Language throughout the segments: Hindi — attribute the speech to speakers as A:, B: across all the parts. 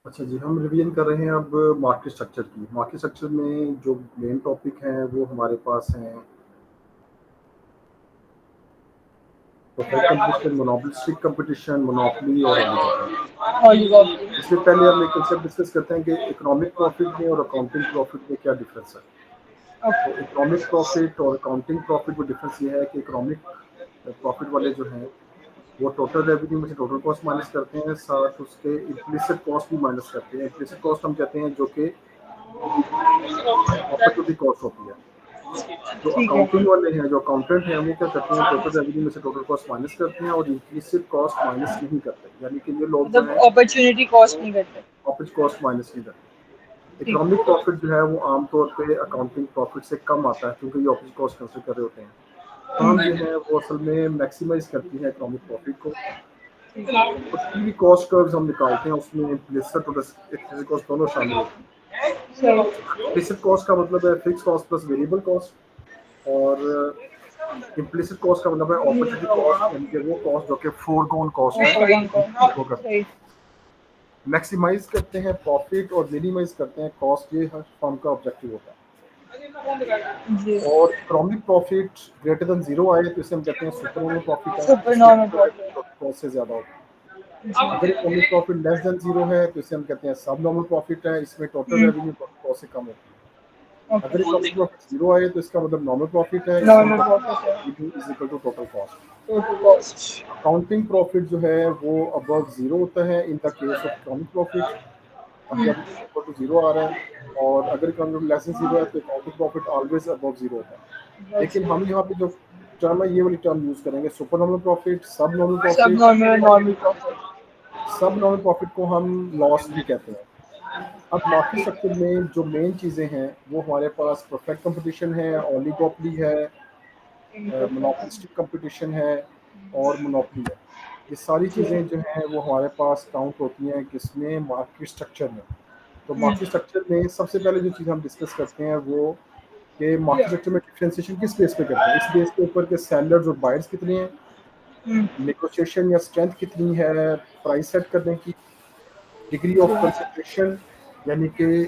A: अच्छा जी, हम रिवीजन कर रहे हैं अब मार्केट स्ट्रक्चर की। मार्केट स्ट्रक्चर में जो मेन टॉपिक हैं वो हमारे पास हैं perfect competition, monopolistic competition, monopoly और ओलिगोपोली।
B: Oligopoly.
A: इससे पहले हम एक कंसेप्ट डिस्कस करते हैं कि इकोनॉमिक प्रॉफिट में और अकाउंटिंग प्रॉफिट में क्या डिफरेंस है। तो
B: Okay.
A: इकोनॉमिक प्रॉफिट और अकाउंटिंग प्रॉफिट में डिफरेंस ये है कि इकोनॉमिक प्रॉफिट वाले जो हैं वो टोटल रेवेन्यू में से टोटल कॉस्ट माइनस करते हैं, साथ उसके इम्प्लिसिट कॉस्ट भी माइनस करते हैं। इम्प्लिसिट कॉस्ट हम कहते हैं जो कि अपॉर्चुनिटी कॉस्ट होती है। जो
B: ठीक है।
A: अकाउंटिंग वाले हैं, जो अकाउंटेंट हैं, वो क्या करते हैं, टोटल रेवेन्यू में से टोटल कॉस्ट माइनस करते हैं और इम्प्लिसिट कॉस्ट माइनस नहीं करते। यानी कि ये लोग जो
B: मतलब
A: हैं
B: अपॉर्चुनिटी कॉस्ट नहीं करते।
A: ऑफिस कॉस्ट माइनस नहीं करते।
B: ठीक
A: इकोनॉमिक प्रॉफिट जो है वो आमतौर पे अकाउंटिंग प्रॉफिट से कम आता है क्योंकि ये ऑफिस कॉस्ट कंसिडर कर रहे होते हैं। फर्म जो है वो असल में मैक्सिमाइज करती है इकोनॉमिक प्रॉफिट को। तो जितनी भी कॉस्ट कर्व्स हम निकालते हैं उसमें इम्प्लिसिट और एक्सप्लिसिट कॉस्ट दोनों शामिल होती हैं।
B: सही।
A: इम्प्लिसिट कॉस्ट का मतलब है fix cost plus variable cost, और इम्प्लिसिट कॉस्ट का मतलब है अपॉर्चुनिटी कॉस्ट, यानी कि वो कॉस्ट जो कि फोरगोन कॉस्ट है वो करते
B: सही।
A: हैं। मैक्सिमाइज करते हैं प्रॉफिट और मिनिमाइज करते हैं कॉस्ट, ये हर फर्म का ऑब्जेक्टिव होता है।
B: जी।
A: और economic profit greater than zero आए तो इसे हम कहते हैं सुपर नॉर्मल प्रॉफिट है,
B: सुपर
A: इसमें
B: नॉर्मल प्रॉफिट।
A: कॉस्ट से ज्यादा होता है। अगर economic profit less than zero है तो इसे हम कहते हैं सब नॉर्मल प्रॉफिट है, इसमें टोटल रेवेन्यू कॉस्ट से कम होती है।
B: ओके।
A: अगर इकोनॉमिक प्रॉफिट जीरो आए तो इसका मतलब नॉर्मल प्रॉफिट है, इसे हम
B: नॉर्मल
A: कहते
B: प्रॉफिट है।
A: हैं is equal to total cost.
B: Total cost.
A: Accounting profit जो है वो अबव जीरो होता है in the case of economic profit, जब इक्वल टू जीरो आ रहा है। और अगर इकोनॉमिक लेस देन जीरो है तो accounting profit always above zero होता है। लेकिन हम यहाँ पे जो टर्म है ये वाली टर्म यूज करेंगे, सुपर नॉर्मल प्रॉफिट, सब नॉर्मल
B: सब
A: प्रॉफिट।
B: Normal normal profit.
A: सब नॉर्मल प्रॉफिट को हम लॉस भी कहते हैं। अब मार्केट स्ट्रक्चर में जो मेन चीज़ें हैं वो हमारे पास परफेक्ट कंपटीशन है, ओलिगोपोली है, मोनोपोलिस्टिक कंपटीशन है और मोनोपोली है। ये सारी चीज़ें जो हैं वो हमारे पास काउंट होती हैं किसमें, मार्केट स्ट्रक्चर में। तो मार्केट स्ट्रक्चर में सबसे पहले जो चीज़ हम डिस्कस करते हैं वो कि मार्केट स्ट्रक्चर में डिफरेंशिएशन किस बेस पे करते हैं। इस बेस के ऊपर के सेलर्स और बायर्स कितने हैं, नेगोशिएशन या स्ट्रेंथ कितनी है प्राइस सेट करने की, डिग्री ऑफ कंसंट्रेशन यानी कि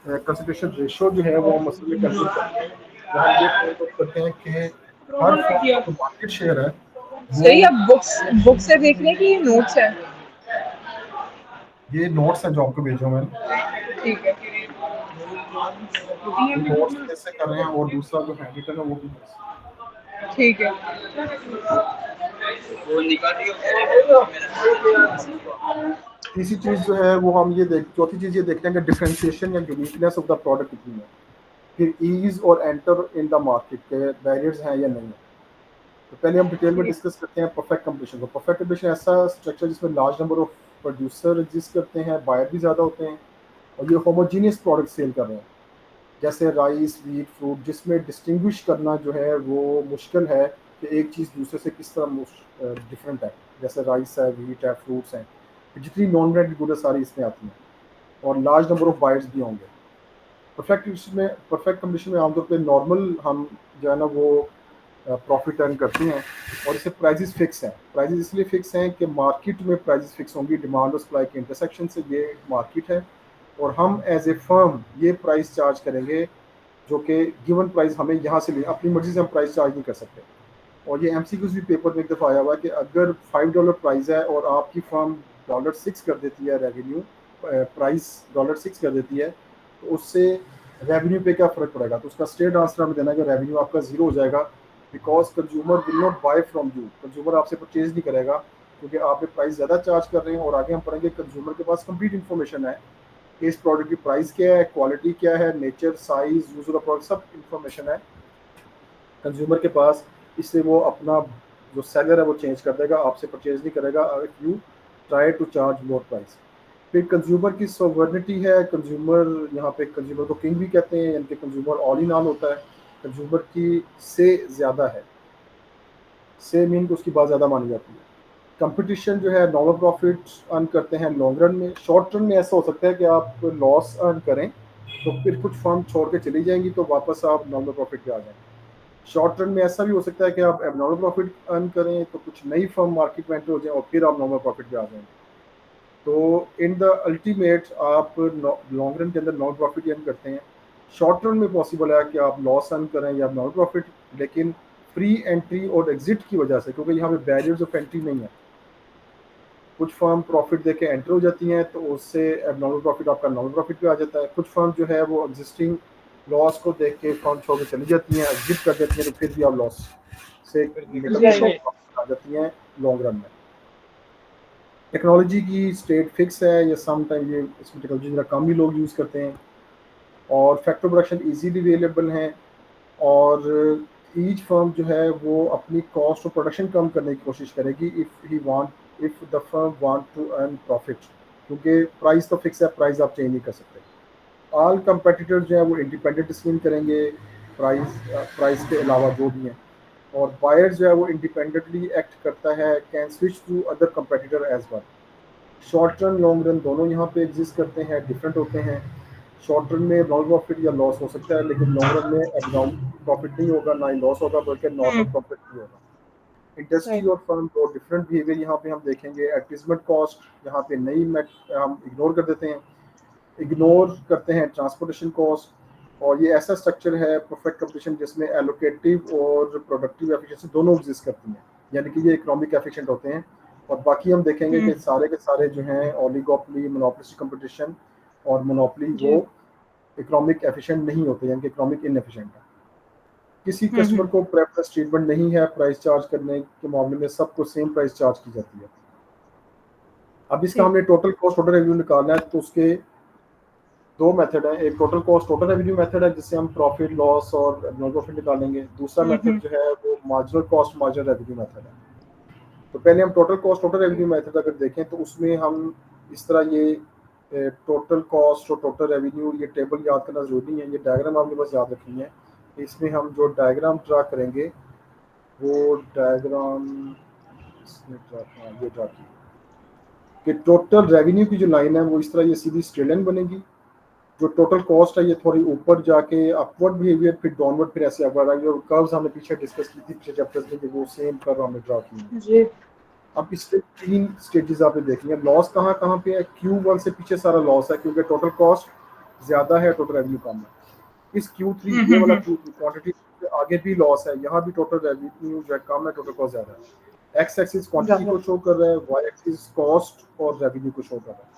A: कंसंट्रेशन रेशो जो है वो हम असल में कैलकुलेट करते हैं। जहाँ हम ये फाइंड आउट करते हैं कि हर फर्म का जो मार्केट शेयर है वो,
B: सही। अब बुक्स बुक से देखने की नोट्स है।
A: ये नोट्स हैं जो आपको भेजा हूं मैंने,
B: ठीक है।
A: ये नोट्स जैसे कर रहे हैं और दूसरा जो हैंड रिटन है वो भी है।
B: ठीक है।
A: तीसरी चीज़ जो है वो हम ये देख चौथी चीज़ ये देखते हैं कि डिफरेंशिएशन या यूनिकनेस ऑफ द प्रोडक्ट कितनी है। फिर ईज और एंटर इन द मार्केट के बैरियर्स हैं या नहीं है। तो पहले हम डिटेल में
B: ठीक।
A: डिस्कस करते हैं परफेक्ट कंपटीशन को। परफेक्ट कंपटीशन ऐसा स्ट्रक्चर जिसमें large number of producer exist करते हैं, बायर भी ज़्यादा होते हैं और ये होमोजीनियस प्रोडक्ट सेल कर रहे हैं, जैसे राइस, व्हीट, फ्रूट, जिसमें डिस्टिंग्विश करना जो है वो मुश्किल है कि एक चीज़ दूसरे से किस तरह डिफरेंट है। जैसे राइस है, व्हीट है, फ्रूट्स हैं, जितनी नॉन ब्रांडेड गुड सारी इसमें आती हैं और लार्ज नंबर ऑफ बायर्स भी होंगे। परफेक्ट कंपटीशन में आमतौर पे नॉर्मल हम जो है ना वो प्रॉफिट अर्न करते हैं और इससे प्राइजेस फिक्स हैं। प्राइजेस इसलिए फिक्स हैं कि मार्केट में प्राइजेस फिक्स होंगी, डिमांड और सप्लाई के इंटरसेक्शन से ये मार्केट है और हम एज ए फर्म ये प्राइस चार्ज करेंगे जो कि गिवन प्राइस हमें यहाँ से ले, अपनी मर्जी से हम प्राइस चार्ज नहीं कर सकते। और ये एमसीक्यूज भी पेपर में एक दफ़ा आया हुआ है कि अगर $5 प्राइस है और आपकी फर्म $6 कर देती है रेवेन्यू, प्राइस $6 कर देती है, तो उससे रेवेन्यू पे क्या फ़र्क पड़ेगा। तो उसका स्ट्रेट आंसर हमें देना है कि रेवेन्यू आपका ज़ीरो हो जाएगा, because consumer will not buy from you. Consumer आपसे परचेज नहीं करेगा क्योंकि आप प्राइस ज़्यादा चार्ज कर रहे हैं। और आगे हम पढ़ेंगे कंज्यूमर के पास कंप्लीट इन्फॉर्मेशन है कि इस प्रोडक्ट की प्राइस क्या है, क्वालिटी क्या है, nature, size, use of product, सब इन्फॉर्मेशन है कंज्यूमर के पास। इससे वो अपना जो सेलर है वो चेंज कर देगा, आपसे परचेज नहीं करेगा if you try to charge more price. फिर कंज्यूमर की सॉवर्निटी है। कंज्यूमर यहाँ पे कंज्यूमर को किंग भी कहते हैं, यानी कि कंज्यूमर ऑल इन ऑल होता है। कंज्यूमर की से ज़्यादा है, से मीन को उसकी बात ज़्यादा मानी जाती है। कंपटीशन जो है नॉर्मल प्रॉफिट अर्न करते हैं लॉन्ग रन में। शॉर्ट रन में ऐसा हो सकता है कि आप लॉस अर्न करें तो फिर कुछ फर्म छोड़ के चली जाएंगी तो वापस आप नॉर्मल प्रॉफिट पे आ जाएंगे। शॉर्ट रन में ऐसा भी हो सकता है कि आप एबनॉर्मल प्रॉफिट अर्न करें तो कुछ नई फर्म मार्केट में एंटर हो जाए और फिर आप नॉर्मल प्रॉफिट पे आ जाएंगे। तो इन द अल्टीमेट आप लॉन्ग रन के अंदर नॉन प्रॉफिट अर्न करते हैं। शॉर्ट रन में पॉसिबल है कि आप लॉस अर्न करें या नॉन प्रॉफिट, लेकिन फ्री एंट्री और एग्जिट की वजह से, क्योंकि यहाँ पे बैरियर्स ऑफ एंट्री नहीं है, कुछ फर्म प्रॉफिट देके एंटर हो जाती हैं तो उससे एबनॉर्मल प्रॉफिट आपका नॉर्मल प्रॉफिट पे आ जाता है। कुछ फर्म जो है वो एग्जिस्टिंग लॉस को देख के फर्म छोड़ के चली जाती हैं, एग्जिट कर देती हैं, तो फिर भी आप लॉस से निकल के
B: राइट।
A: आ जाती हैं लॉन्ग रन में। टेक्नोलॉजी की स्टेट फिक्स है या सम टाइम ये इसमें टेक्नोलॉजी जरा कम ही लोग यूज़ करते हैं, और फैक्टर प्रोडक्शन इजीली अवेलेबल हैं, और ईच फर्म जो है वो अपनी कॉस्ट ऑफ प्रोडक्शन कम करने की कोशिश करेगी if the firm want to earn profit, क्योंकि प्राइस तो फिक्स है, प्राइस आप चेंज नहीं कर सकते। ऑल कंपटीटर जो है वो इंडिपेंडेंट स्क्रीन करेंगे प्राइस के अलावा जो भी हैं, और बायर जो है वो इंडिपेंडेंटली एक्ट करता है, can switch to other competitor as well. Short run long run दोनों यहाँ पे एग्जिस्ट करते हैं, डिफरेंट होते हैं। शॉर्ट रन में नॉन प्रॉफिट या लॉस हो सकता है, लेकिन लॉन्ग रन में एबनॉर्मल प्रॉफिट नहीं होगा, ना ही लॉस होगा, बल्कि नॉर्मल प्रॉफिट ही होगा। Industry
B: right.
A: और फर्म दो डिफरेंट बिहेवियर यहाँ पे हम देखेंगे। एडवर्टीजमेंट कॉस्ट यहाँ पे नहीं हम इग्नोर कर देते हैं, इग्नोर करते हैं ट्रांसपोर्टेशन कॉस्ट। और ये ऐसा स्ट्रक्चर है परफेक्ट कंपटीशन जिसमें एलोकेटिव और प्रोडक्टिव एफिशिएंसी दोनों एग्जिस्ट करती हैं, यानी कि ये इकोनॉमिक एफिशिएंट होते हैं। और बाकी हम देखेंगे कि सारे के सारे जो हैं ओलिगोपोली, मोनोपोलिस्टिक कंपटीशन और मोनोपोली,
B: जी।
A: वो इकोनॉमिक एफिशिएंट नहीं होते, यानी कि इकोनॉमिक इनएफिशिएंट है। किसी
B: हम्म।
A: कस्टमर को प्रेफरेंस ट्रीटमेंट नहीं है प्राइस चार्ज करने के मामले में, सबको सेम प्राइस चार्ज की जाती है। अब इसका
B: ठीक।
A: हमने टोटल कॉस्ट टोटल रेवेन्यू निकालना है, तो उसके दो मेथड है। एक total cost total revenue method है, जिससे हम प्रॉफिट लॉस और नॉन प्रॉफिट निकालेंगे। दूसरा मेथड जो है वो marginal cost marginal revenue method है। तो पहले हम total cost total revenue method अगर देखें तो उसमें हम इस तरह ये टोटल कॉस्ट और टोटल रेवेन्यू, ये टेबल याद करना ज़रूरी है, ये डायग्राम आपने बस याद रखनी है। इसमें हम जो डायग्राम ड्रा करेंगे वो डायग्राम ये ड्रा की कि टोटल रेवेन्यू की जो लाइन है वो इस तरह ये सीधी स्ट्रेट लाइन बनेगी। जो टोटल कॉस्ट है ये थोड़ी ऊपर जाके अपवर्ड बिहेवियर, फिर डाउनवर्ड, फिर ऐसे अपवर्ड आएगी। और कर्व्स हमने पीछे डिस्कस की थी पिछले चैप्टर्स में कि वो सेम कर्व हमने ड्रा की है।
B: जी।
A: अब इसके तीन स्टेजेस आपने देखनी है। लॉस कहाँ कहाँ पे है? Q1 से पीछे सारा लॉस है, क्योंकि टोटल कॉस्ट ज़्यादा है, टोटल रेवेन्यू कम है। इस Q3 ये वाला Q3 क्वांटिटी आगे भी लॉस है, यहाँ भी टोटल रेवेन्यू जो है कम है, टोटल कॉस्ट ज़्यादा है। एक्स एक्सिस क्वांटिटी को शो कर रहा है, वाई एक्सिस कॉस्ट और रेवेन्यू को शो कर रहा है।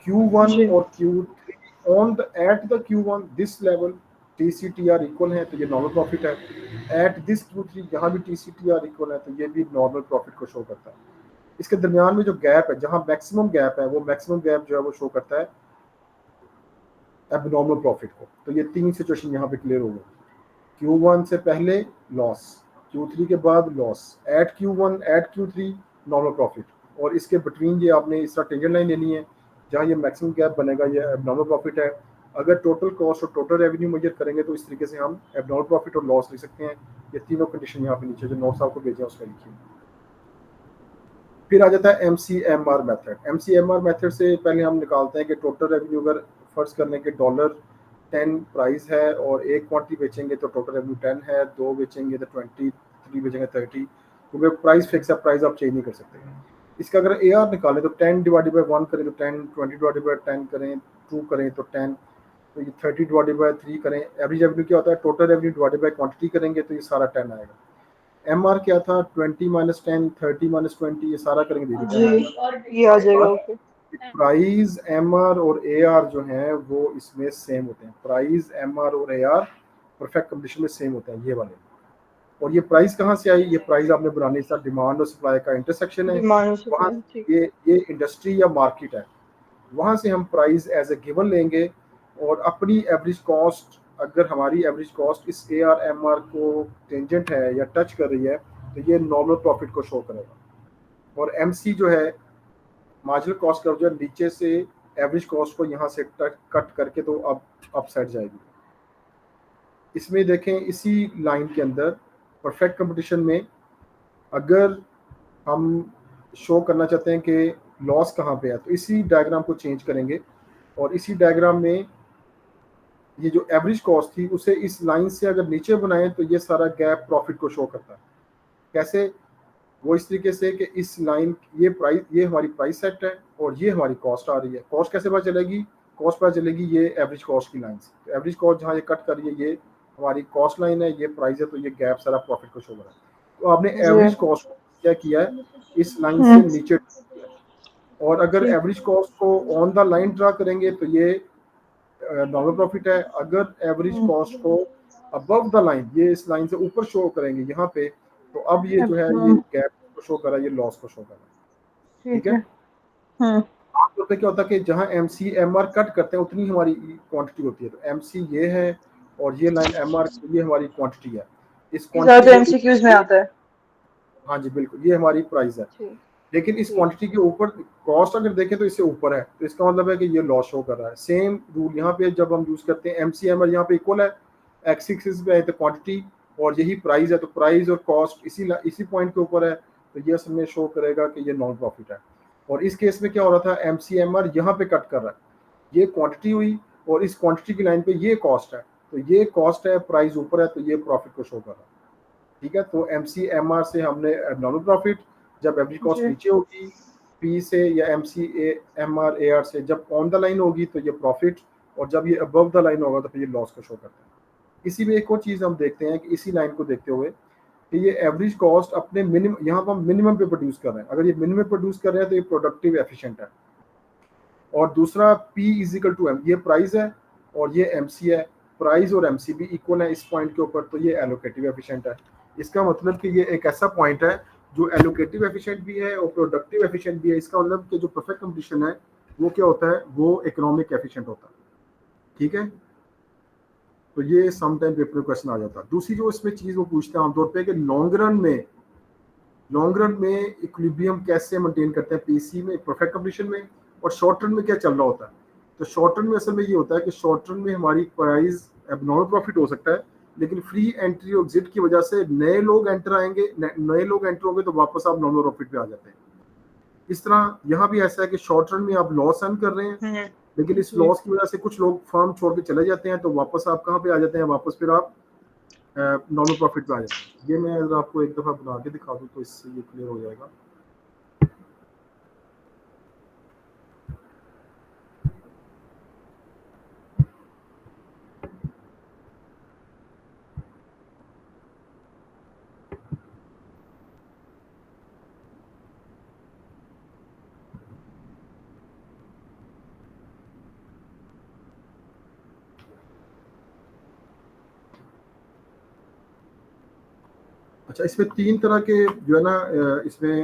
A: Q1
B: जी।
A: और Q3 on the at the Q1 this level TCTR equal है, तो ये नॉर्मल प्रॉफिट है। एट दिस Q3 यहाँ भी TCTR इक्वल है, तो ये भी नॉर्मल प्रॉफिट को शो करता है। इसके दरमियान में जो गैप है, जहाँ मैक्सिमम गैप है, वो मैक्सिमम गैप जो है वो शो करता है एबनॉर्मल प्रॉफिट को। तो ये तीन सिचुएशन यहाँ पे क्लियर हो गई। Q1 से पहले लॉस, Q3 के बाद loss, at Q1 at Q3 normal profit, और इसके बिटवीन ये आपने इस तरह टेंजेंट लाइन लेनी है, जहाँ ये मैक्सिमम गैप बनेगा ये एबनॉर्मल प्रॉफिट है। अगर टोटल कॉस्ट और टोटल रेवेन्यू मेजर करेंगे तो इस तरीके से हम एबनॉर्मल प्रॉफिट और लॉस लिख सकते हैं। ये तीनों कंडीशन यहाँ पे नीचे जो नोट्स आपको भेजे हैं उसमें लिखी। फिर आ जाता है MCMR मेथड। MCMR मेथड से पहले हम निकालते हैं कि टोटल रेवेन्यू अगर फर्ज करने के $10 प्राइस है और एक क्वांटिटी बेचेंगे तो टोटल रेवेन्यू 10 है, दो बेचेंगे तो 20, 3 बेचेंगे 30, क्योंकि प्राइस फिक्स है, प्राइस आप चेंज नहीं कर सकते। इसका अगर AR निकालें तो 10 डिवाइडेड बाई 1 करें तो 10, 20 डिवाइडेड बाई 10 करें, 2 करें तो 10, तो ये 30 डिवाइडेड बाई 3 करें। एवरेज रेवेन्यू क्या होता है? Total revenue divided by quantity करेंगे तो ये सारा 10 आएगा। MR क्या था? 20-10, 30-20, ये सारा करेंगे धीरे
B: जी।
A: 10 आएगा।
B: ये आ जाएगा।
A: और
B: ओके।
A: प्राइस MR और AR जो हैं वो इसमें सेम होते हैं। प्राइस MR और AR परफेक्ट कंडीशन में सेम होते हैं, ये वाले। और ये प्राइस कहाँ से आई? ये प्राइस आपने बनानी था, डिमांड और सप्लाई का इंटरसेक्शन है।
B: डिमांड
A: वहाँ
B: सप्लाई। ठीक।
A: ये इंडस्ट्री या मार्केट है, वहाँ से हम प्राइस एज ए गिवन लेंगे, और अपनी एवरेज कॉस्ट, अगर हमारी एवरेज कॉस्ट इस AR MR को टेंजेंट है या टच कर रही है तो ये नॉर्मल प्रॉफिट को शो करेगा। और MC जो है मार्जिनल कॉस्ट कर्व, जो नीचे से एवरेज कॉस्ट को यहाँ से कट करके तो अब अप साइड जाएगी। इसमें देखें इसी लाइन के अंदर परफेक्ट कंपटीशन में अगर हम शो करना चाहते हैं कि लॉस कहाँ पे है, तो इसी डायग्राम को चेंज करेंगे, और इसी डायग्राम में ये जो एवरेज कॉस्ट थी उसे इस लाइन से अगर नीचे बनाएं तो ये सारा गैप प्रॉफिट को शो करता है। कैसे? वो इस तरीके से कि इस लाइन ये हमारी प्राइस सेट है और ये हमारी कॉस्ट आ रही है। कॉस्ट कैसे पता चलेगी? कॉस्ट पता चलेगी ये एवरेज कॉस्ट की लाइन से। तो एवरेज कॉस्ट जहाँ ये कट कर रही है ये हमारी कॉस्ट लाइन है, ये प्राइस है, तो ये गैप सारा प्रॉफिट को शो कर रहा है। तो आपने
B: जी।
A: एवरेज कॉस्ट क्या किया है, इस लाइन से
B: हम्म।
A: नीचे किया है। और अगर
B: ठीक।
A: एवरेज कॉस्ट को ऑन द लाइन ड्रा करेंगे तो ये नॉर्मल प्रॉफिट है। अगर एवरेज कॉस्ट को अबव द लाइन, ये इस लाइन से ऊपर शो करेंगे यहाँ पे, तो अब ये जो है ये गैप को शो कर रहा है, ये लॉस को शो कर रहा है। ठीक
B: ठीक
A: है।
B: है। हम्म।
A: आमतौर पे क्या होता है कि जहाँ M C M R cut करते हैं उतनी हमारी क्वांटिटी होती है। तो एम सी ये है और ये लाइन एम आर, ये हमारी क्वांटिटी है। इस
B: ये सारा
A: क्वांटिटी
B: तो
A: के
B: एमसीक्यूज में आता है।
A: हाँ जी बिल्कुल, ये हमारी प्राइस है।
B: ठीक।
A: लेकिन इस
B: ठीक।
A: क्वांटिटी के ऊपर कॉस्ट अगर देखें तो इससे ऊपर है, तो इसका मतलब है कि ये लॉस शो कर रहा है। सेम रूल यहाँ पे जब हम यूज करते हैं, एम सी एम आर यहाँ पे इक्वल है, एक्स एक्सिस पे है तो क्वांटिटी और यही प्राइस है, तो प्राइस और कॉस्ट इसी पॉइंट के ऊपर है, तो ये असल में शो करेगा कि ये नॉन प्रॉफिट है। और इस केस में क्या हो रहा था, एम सी एम आर यहाँ पे कट कर रहा है, ये क्वांटिटी हुई और इस क्वांटिटी की लाइन पे ये कॉस्ट है, तो ये कॉस्ट है, प्राइस ऊपर है, तो ये प्रॉफिट को शो कर रहा है। ठीक है। तो एम सी एम आर से हमने नॉर्मल प्रॉफिट, जब एवरेज कॉस्ट
B: जी।
A: नीचे होगी पी से, या M C M R A R से जब ऑन द लाइन होगी तो ये प्रॉफिट, और जब ये अबव द लाइन होगा तो फिर ये लॉस को शो करता है। इसी में एक और चीज़ हम देखते हैं कि इसी लाइन को देखते हुए कि ये एवरेज कॉस्ट अपने मिनिमम, यहाँ पर हम मिनिमम पे प्रोड्यूस कर रहे हैं। अगर ये मिनिमम प्रोड्यूस कर रहे हैं तो ये प्रोडक्टिव एफिशिएंट है। और दूसरा P इजिकल टू एम, ये प्राइस है और ये एम सी है, प्राइस और एम सी भी इक्वल है इस पॉइंट के ऊपर, तो ये एलोकेटिव एफिशिएंट है। इसका मतलब कि ये एक ऐसा पॉइंट है जो एलोकेटिव एफिशिएंट भी है और प्रोडक्टिव एफिशिएंट भी है। इसका मतलब कि जो परफेक्ट कंपटीशन है वो क्या होता है, वो इकोनॉमिक एफिशिएंट होता है। ठीक है। तो ये सम टाइम पेपर में क्वेश्चन आ जाता है। दूसरी जो इसमें चीज़ वो पूछते हैं आमतौर पर कि लॉन्ग रन में इक्विलिब्रियम कैसे मेंटेन करते हैं पीसी में, परफेक्ट कंपटीशन में, और शॉर्ट रन में क्या चल रहा होता है। तो शॉर्ट रन में असल में ये होता है कि शॉर्ट रन में हमारी प्राइस एबनॉर्मल प्रॉफिट हो सकता है, लेकिन फ्री एंट्री और एग्जिट की वजह से नए लोग एंटर आएंगे, नए लोग एंटर होंगे तो वापस आप नॉर्मल प्रॉफिट पे आ जाते हैं। इस तरह यहाँ भी ऐसा है कि शॉर्ट रन में आप लॉस अर्न कर रहे हैं, लेकिन इस
B: जी।
A: लॉस की वजह से कुछ लोग फर्म छोड़ के चले जाते हैं, तो वापस आप कहाँ पे आ जाते हैं, वापस फिर आप नॉर्मल प्रॉफिट पे आ जाते हैं। ये मैं अगर आपको एक दफ़ा बना के दिखा दूँ तो इससे ये क्लियर हो जाएगा। अच्छा, इसमें तीन तरह के जो है ना इसमें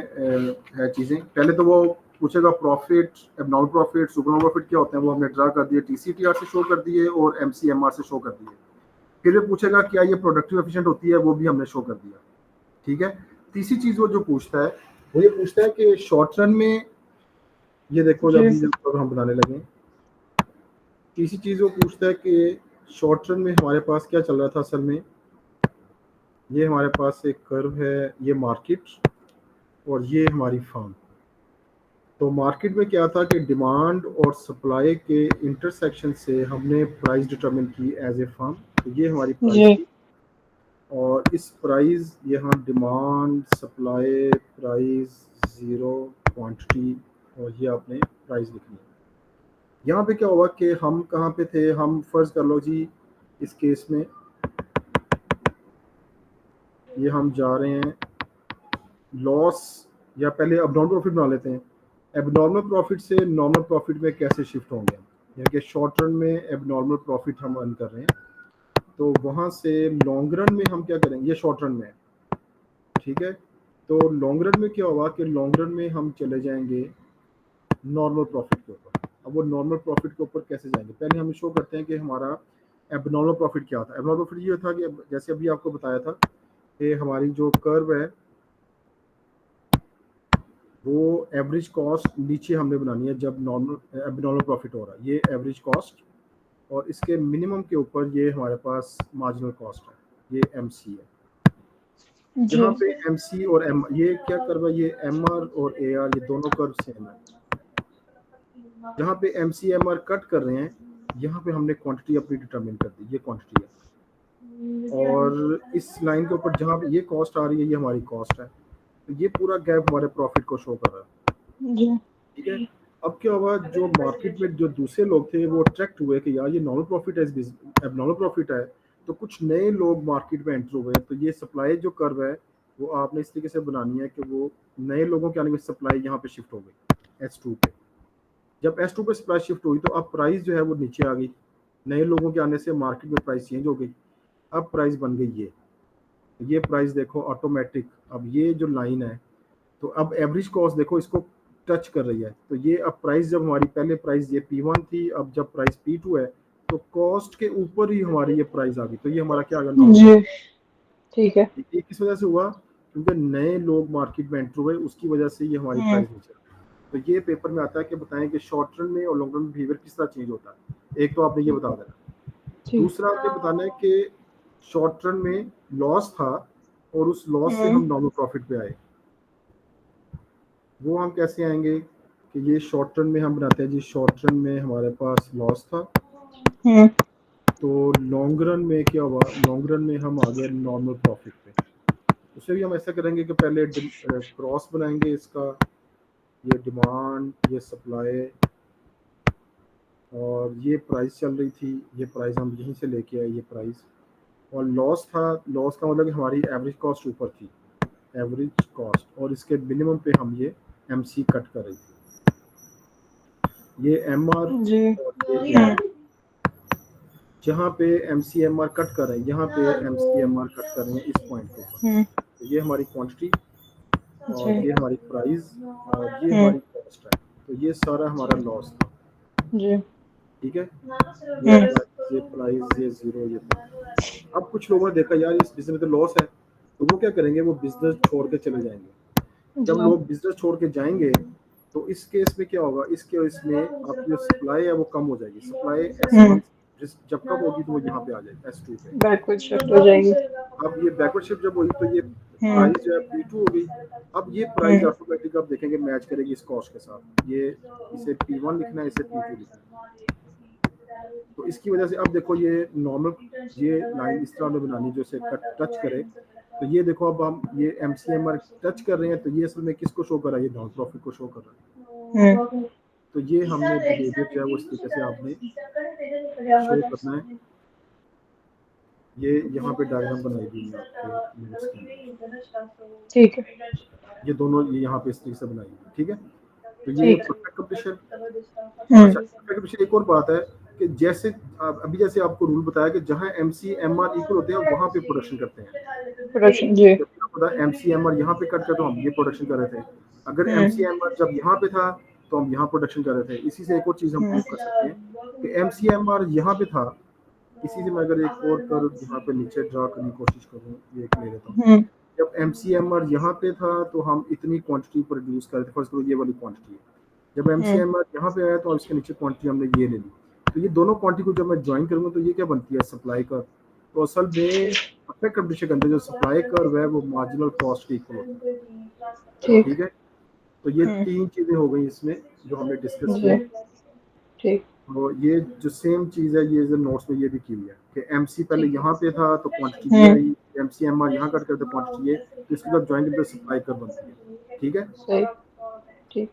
A: है चीज़ें। पहले तो वो पूछेगा प्रॉफिट, एबनॉर्मल प्रॉफिट, सुपरनॉर्मल प्रॉफिट क्या होते हैं, वो हमने ड्रा कर दिए, टीसीटीआर से शो कर दिए और एमसीएमआर से शो कर दिए। फिर वो पूछेगा क्या ये प्रोडक्टिव एफिशिएंट होती है, वो भी हमने शो कर दिया। ठीक है। तीसरी चीज़ वो जो पूछता है वो ये पूछता है कि शॉर्ट रन में, ये देखो
B: जी।
A: जब हम बनाने लगे, तीसरी चीज़ वो पूछता है कि शॉर्ट रन में हमारे पास क्या चल रहा था असल में। ये हमारे पास एक कर्व है, ये मार्केट और ये हमारी फर्म। तो मार्केट में क्या था कि डिमांड और सप्लाई के इंटरसेक्शन से हमने प्राइस डिटरमिन की एज ए फर्म। तो ये हमारी प्राइस
B: जी।
A: थी, और इस प्राइस, यहाँ demand, supply, price, zero, quantity, और ये आपने प्राइस लिखनी है। यहाँ पे क्या हुआ कि हम कहाँ पे थे, हम फर्ज कर लो जी इस केस में ये हम जा रहे हैं लॉस, या पहले अबनॉर्मल प्रॉफिट बना लेते हैं। एबनॉर्मल प्रॉफिट से नॉर्मल प्रॉफिट में कैसे शिफ्ट होंगे, यानी कि शॉर्ट रन में एबनॉर्मल प्रॉफिट हम अर्न कर रहे हैं, तो वहाँ से लॉन्ग रन में हम क्या करेंगे, ये शॉर्ट रन में है। ठीक है। तो लॉन्ग रन में क्या होगा कि लॉन्ग रन में हम चले जाएंगे नॉर्मल प्रॉफिट के ऊपर। अब वो नॉर्मल प्रॉफिट के ऊपर कैसे जाएंगे, पहले हम शो करते हैं कि हमारा एबनॉर्मल प्रॉफिट क्या था। एबनॉर्मल प्रॉफिट ये था कि जैसे अभी आपको बताया था कि हमारी जो कर्व है वो एवरेज कॉस्ट नीचे हमने बनानी है जब नॉर्मल एबनॉर्मल प्रॉफिट हो रहा है, ये एवरेज कॉस्ट, और इसके मिनिमम के ऊपर ये हमारे पास मार्जिनल कॉस्ट है, ये एमसी है।
B: जी।
A: यहाँ पे एमसी और एम, ये क्या कर्व है, ये एमआर और एआर, ये दोनों कर्व सेम है। जहाँ पे एमसी एमआर कट कर रहे हैं, यहाँ पे हमने क्वांटिटी अपनी डिटरमिन कर दी, ये क्वांटिटी है। और इस लाइन के ऊपर जहाँ पे ये कॉस्ट आ रही है, ये हमारी कॉस्ट है। तो ये पूरा गैप हमारे प्रॉफिट को शो कर रहा है।
B: जी
A: ठीक है, अब क्या हुआ, जो मार्केट में जो दूसरे लोग थे वो अट्रैक्ट हुए कि यार ये नॉर्मल प्रॉफिट है, एबनॉर्मल प्रॉफिट है, तो कुछ नए लोग मार्केट में एंटर हुए। तो ये सप्लाई जो कर्व है वो आपने इस तरीके से बनानी है कि वो नए लोगों के आने में सप्लाई यहाँ पे शिफ्ट हो गई S2 पे। जब S2 पे सप्लाई शिफ्ट हुई तो अब प्राइस जो है वो नीचे आ गई, नए लोगों के आने से मार्केट में प्राइस चेंज हो गई। अब प्राइस बन गई ये प्राइस देखो ऑटोमेटिक, अब ये जो लाइन है तो अब एवरेज कॉस्ट देखो इसको टच कर रही है। तो ये अब प्राइस जब हमारी पहले प्राइस ये P1 थी, अब जब प्राइस P2 है तो कॉस्ट के ऊपर ही हमारी ये प्राइस आ गई। तो ये हमारा क्या आ गया, नॉर्मल।
B: जी ठीक है।
A: ये किस वजह से हुआ, क्योंकि नए लोग मार्केट में एंटर हुए, उसकी वजह से ये हमारी प्राइस नीचे। तो ये पेपर में आता है कि बताएं कि शॉर्ट रन में और लॉन्ग रन में बिहेवियर किस तरह चेंज होता है। एक तो आपने ये बता देना, दूसरा आपने बताना है कि शॉर्ट रन में लॉस था और उस लॉस से हम नॉर्मल प्रॉफिट पे आए। वो हम कैसे आएंगे कि ये शॉर्ट रन में हम बनाते हैं जी, शॉर्ट रन में हमारे पास लॉस था, तो लॉन्ग रन में क्या हुआ, लॉन्ग रन में हम आ गए नॉर्मल प्रॉफिट पे। उसे भी हम ऐसा करेंगे कि पहले क्रॉस बनाएंगे इसका, ये डिमांड, ये सप्लाई, और ये प्राइस चल रही थी, ये प्राइस हम यहीं से लेके आए, ये प्राइस, और लॉस था। लॉस का मतलब कि हमारी एवरेज कॉस्ट ऊपर थी, एवरेज कॉस्ट, और इसके मिनिमम पे हम ये MC कट कर रही थी, ये MR और ये MR। जहाँ पे MCMR कट कर रहे हैं, यहाँ पे MCMR कट कर रहे हैं इस पॉइंट के ऊपर। तो ये हमारी क्वांटिटी और ये हमारी प्राइस और ये हमारी कॉस्ट है। तो ये सारा हमारा लॉस था
B: जी
A: ठीक है, ये प्राइस, ये जीरो, ये। अब कुछ लोगों ने देखा यार इस बिजनेस में तो लॉस है, तो वो क्या करेंगे, वो बिजनेस छोड़ के चले जाएंगे। जब लोग बिजनेस छोड़ के जाएंगे तो इस केस में क्या होगा, इस केस में आपकी जो सप्लाई है वो कम हो जाएगी। सप्लाई S1 जब कम होगी तो वो यहाँ पे आ जाएगी S2 पे,
B: बैकवर्ड शिफ्ट हो जाएगी।
A: अब ये बैकवर्ड शिफ्ट जब होगी तो ये प्राइस जो है P2 हो गई। अब ये प्राइस ऑटोमेटिक आप देखेंगे मैच करेगी इस कॉस्ट के साथ। ये इसे P1 लिखना है, इसे P2 लिखना है। तो इसकी वजह से अब देखो ये नॉर्मल, ये लाइन इस तरह बनानी जो इसे टच करे। तो ये देखो अब हम ये MCMR टच कर रहे हैं, तो ये असल में किसको शो कर रहा है, ये डाउन प्रॉफिट को शो कर रहा है। तो ये हमने बिहेवियर जो है वो इस तरीके से आपने शो करना है। ये यहाँ पे डायग्राम बनाई गई है आपके,
B: ठीक है,
A: ये दोनों ये यहाँ पे इस तरीके से बनाई है ठीक है। तो ये परफेक्ट कंप्लीशन। अच्छा, परफेक्ट कंप्लीशन एक और बात है कि जैसे अभी जैसे आपको रूल बताया कि जहाँ MCMR इक्वल होते हैं वहाँ पे प्रोडक्शन करते हैं
B: प्रोडक्शन जी।
A: MCMR यहाँ पे कट कर तो हम ये प्रोडक्शन कर रहे थे, अगर MCMR जब यहाँ पे था तो हम यहाँ प्रोडक्शन कर रहे थे। इसी से एक और चीज हम प्रूव कर सकते हैं कि MCMR यहाँ पे था। इसी से मैं अगर एक और कर यहाँ पे नीचे ड्रा करने की कोशिश करूँ, ये एक ले लेता हूँ। जब MCMR यहाँ पे था तो हम इतनी क्वांटिटी प्रोड्यूस कर रहे थे, फर्स्ट ये वाली क्वांटिटी है। जब MCMR यहाँ पे आया तो इसके नीचे क्वांटिटी हमने ये ले ली। तो ये दोनों क्वांटिटी को जब मैं ज्वाइन करूँगा तो ये क्या बनती है, सप्लाई कर। तो असल में परफेक्ट कंडीशन के अंदर जो सप्लाई कर्व है वो मार्जिनल कॉस्ट के इक्वल होता है ठीक है। तो ये तीन चीजें हो गई इसमें जो हमने डिस्कस किया ठीक। और ये जो सेम चीज है ये जो नोट्स में ये भी की हुई है कि MC पहले यहाँ पे था तो क्वांटिटी ये आई, MCMR यहाँ कट करते क्वांटिटी ये, तो इसके बाद ज्वाइन करते सप्लाई कर्व बनती है ठीक है सही ठीक।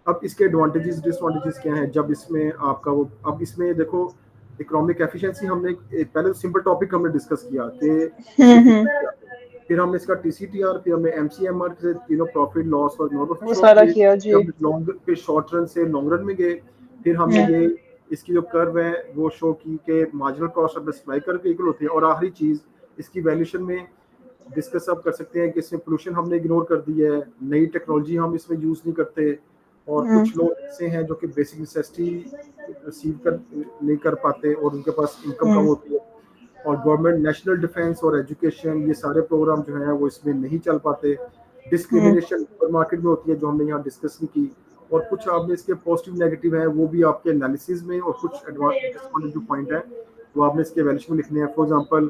A: अब इसके एडवांटेजेस डिसएडवांटेजेस क्या हैं जब इसमें आपका वो, अब इसमें देखो इकोनॉमिक एफिशिएंसी हमने पहले तो सिंपल टॉपिक हमने डिस्कस किया कि फिर हमने इसका TCTR, फिर हमने MCMR से तीनों प्रॉफिट लॉस और नॉर्मल सारा किया जी। जब लॉन्ग पे शॉर्ट रन से लॉन्ग रन में गए फिर हमने ये इसकी जो कर्व है वो शो की कि marginal cost of supply curve के इक्वल होती है। और आखिरी चीज इसकी वैल्यूएशन में डिस्कस आप कर सकते हैं कि इसमें पोल्यूशन हमने इग्नोर कर दी है, नई टेक्नोलॉजी हम इसमें यूज नहीं करते, और कुछ लोग ऐसे हैं जो कि बेसिक नेसेसिटी रिसीव कर नहीं कर पाते और उनके पास इनकम कम होती है, और गवर्नमेंट नेशनल डिफेंस और एजुकेशन ये सारे प्रोग्राम जो हैं वो इसमें नहीं चल पाते। डिस्क्रिमिनेशन मार्केट में होती है जो हमने यहाँ डिस्कस नहीं की, और कुछ आपने इसके पॉजिटिव नेगेटिव हैं वो भी आपके एनालिसिस में, और कुछ एडवांटेज जो पॉइंट है वो आपने इसके वैल्यूएशन में लिखने हैं। फॉर एग्जांपल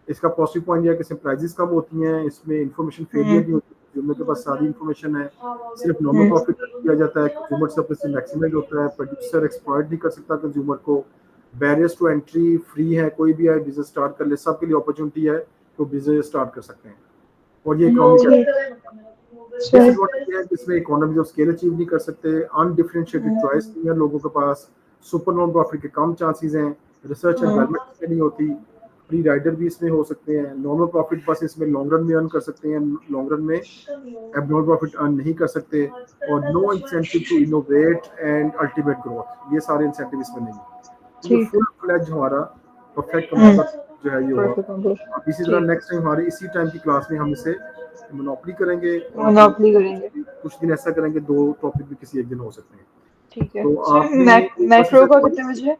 A: इसका पॉजिटिव पॉइंट यह है कि इसमें प्राइजेस कम होती हैं, इसमें इन्फॉर्मेशन फेलियर नहीं होती, कंज्यूमर के पास सारी इन्फॉर्मेशन है, सिर्फ नॉर्मल प्रॉफिट किया जाता है, कंज्यूमर सप्लाई से मैक्सिमाइज होता है, प्रोड्यूसर एक्सप्लॉइट नहीं कर सकता कंज्यूमर को, बैरियर्स टू एंट्री फ्री है, कोई भी आए बिजनेस स्टार्ट कर ले, सबके लिए अपॉर्चुनिटी है तो बिजनेस स्टार्ट कर सकते हैं। और ये इकोनॉमिक
B: सही।
A: डिसएडवांटेज है कि इसमें इकोनॉमीज ऑफ स्केल अचीव नहीं कर सकते, अनडिफरेंशिएटेड चॉइस नहीं है लोगों के पास, सुपर नॉन प्रॉफिट के कम चांसेस हैं, रिसर्च एंड डेवलपमेंट इसमें नहीं होती, फ्री राइडर भी इसमें हो सकते हैं, नॉर्मल प्रॉफिट बस इसमें लॉन्ग रन में अर्न कर सकते हैं, लॉन्ग रन में एबनॉर्मल प्रॉफिट अर्न नहीं कर सकते, और no incentive to innovate and ultimate growth, ये सारे इंसेंटिव इसमें नहीं है। ये
B: ठीक।
A: फुल फ्लेज हमारा परफेक्ट कंप्यूटर जो है ये होगा।
B: Perfect computer.
A: अब इसी तरह
B: ठीक।
A: नेक्स्ट टाइम हमारी इसी टाइम की क्लास में हम इसे मोनोपोली करेंगे, और
B: मोनोपोली करेंगे।
A: कुछ दिन ऐसा करेंगे 2 टॉपिक भी किसी एक दिन हो सकते हैं।
B: ठीक है
A: तो
B: सर,
A: आपने बस
B: मैक्रो
A: इसे
B: का कितने बजे है?